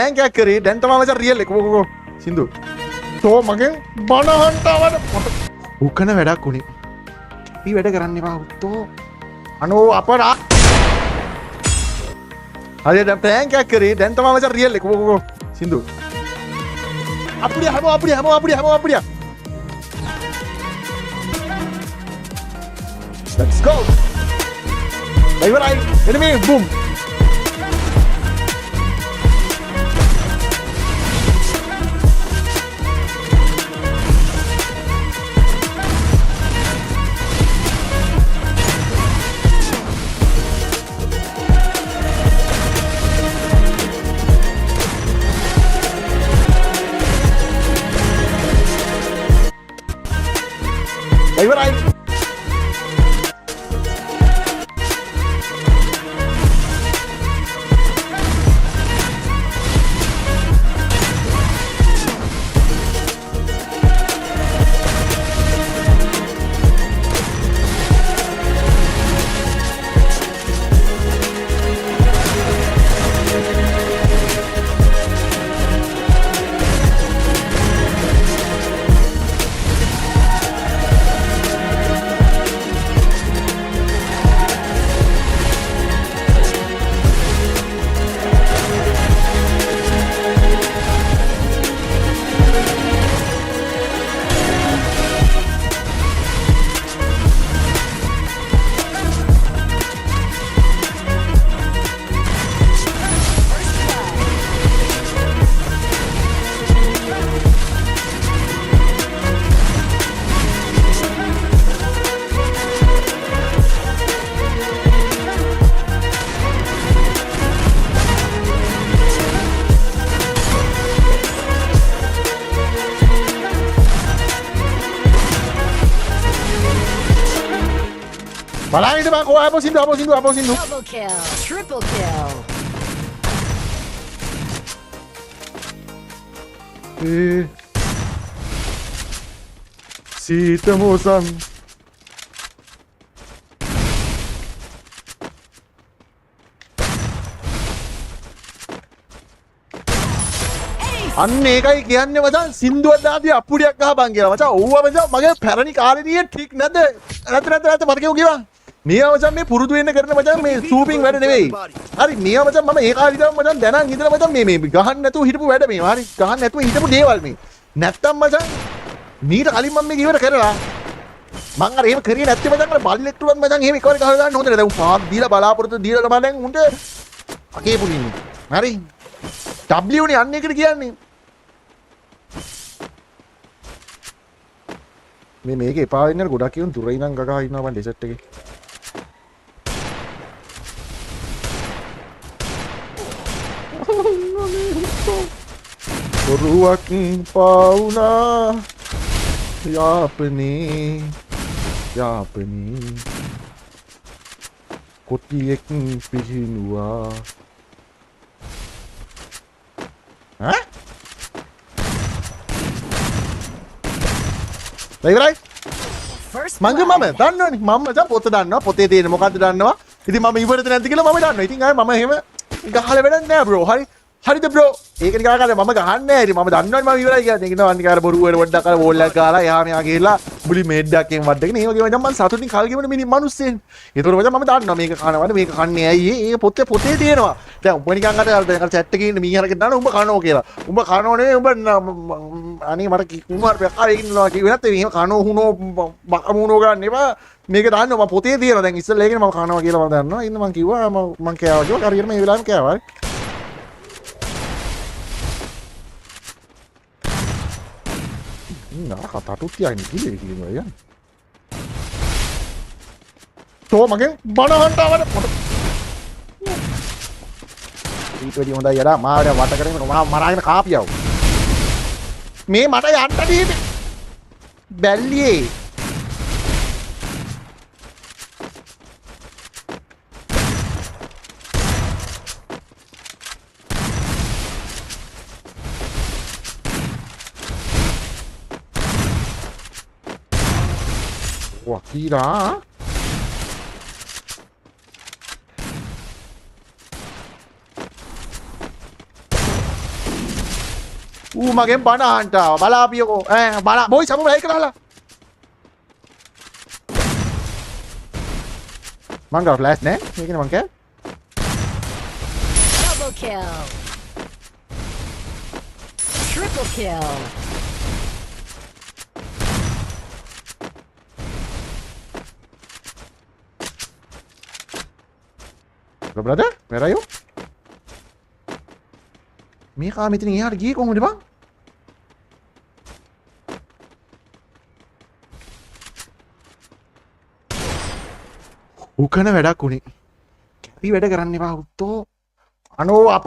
Angkat kiri dan teman macam real lek. Go. Sindu. So makin bana hantawan. Bukan ada kuni. Ini ada keran ni bahu. To. Anu apa dah? Ada dan angkat kiri dan teman macam real lek. Go. Sindu. Apa dia? Let's go. Bye. Enemy boom. Bye. Malang itu bang, apa sindu? Double kill, triple kill. Si temusan. අන්න ඒකයි කියන්නේ මචං සින්දුවක් දාදී අප්පුඩියක් ගහපන් කියලා මචං. ඕවා මචං මගේ පැරණි කාලේදී ටික් නැද්ද? නැත් මට කියවා. මේවා මචං මේ පුරුදු වෙන්න කරන මචං මේ සූපින් වැඩ නෙවෙයි. හරි මේවා මචං මම ඒ කාලේ ඉඳන් මචං දැනන් ඉඳලා මචං මේ ගහන්න නැතුව හිටපු වැඩ මේවා. හරි ගහන්න නැතුව හිටපු දේවල් මේ. නැත්තම් මචං මීට කලින් මම මේක ඉවර කරලා මං අර එහෙම කරියේ නැත්තේ මචං අර බල්ලෙක් තුලත් මචං එහෙම එකවර ගහලා දාන්න හොඳ නෑ. දැන් උන් පාක් දීලා බලාපොරොත්තු දීලා තමයි දැන් උන්ට අකේ පුලින්නේ. හරි W නේ අන්න එකට කියන්නේ. මේක එපා වෙන්නේ ගොඩක් කියුන් දුර ඉඳන් ගගා ඉන්නවා බන් ඩෙසර්ට් එකේ. බොරුවක් පාවුනා යාපනේ කොටියෙක් පිහිනුවා. ඈ ඉවරයි මංග මම දන්නවනේ මම මචං පොත දන්නවා පොතේ තියෙන මොකද්ද දන්නවා. ඉතින් මම ඉවරද නැද්ද කියලා මම දන්නවා. ඉතින් ආයේ මම එහෙම ගහලා වැඩක් නෑ බ්‍රෝ. හරිද බ්‍රෝ? ඒක නිකන් ගහලා මම ගහන්නේ නෑ. ඉතින් මම දන්නවනේ මම ඉවරයි කියලා. ඉතින් අනික අර බොරු වල පොඩ්ඩක් අර බෝල් එකක් ගහලා එහා මෙහා ගිහලා මුලි මේඩ්ඩක් එකෙන් වඩගෙන ඒ වගේ මචං මම සතුටින් කල් ගෙවන මිනිස්සෙන්. ඒතකොට මචං මම දන්නවා මේක කනවද මේක කන්නේ ඇයි ඒ පොතේ තියෙනවා. දැන් උඹ නිකන් අර චැට් එකේ ඉන්න මීහරක දාන උඹ කනෝ කියලා. උඹ කනෝ නෙවෙයි උඹ අනේ මට කුමාර ප්‍රකාරයක ඉන්නවා කිව්වේ නැත්නම් මෙහෙම කනෝ හුනෝ බකමුනෝ ගන්න එපා. මේක දාන්න මම පොතේ තියෙනවා. දැන් ඉස්සෙල්ලා ඒකනේ මම කනවා කියලා මම දන්නවා. ඉන්න මම කිව්වා මම කෑවා කියලා. හරියට මේ වෙලාවෙම කෑවා. කතාටු තියන්නේ කිලේ කියනවා යන්නේ. තෝ මගේ බණ හන්ටවද ඊට වැඩි හොඳයි යඩා මාව වට කරගෙන මරාගෙන කාපියව. මේ මට යන්න දීපේ බැල්ලියේ Wakira. ඌ මගෙන් බණ අහන්න ආවා. බලාපියකෝ. බලා බොයි සමු ලයි කරලා. මං ගාව ෆ්ලෑෂ් නෑ. මේකනේ මං කෑ. Double kill. Triple kill. Bro, brother, where are you? මේ කා මෙතන එහාට ගියේ කොහොමද බං? උකන වැඩක් උනේ. කැපි වැඩ කරන්න එපා උත්තෝ. අනෝ අප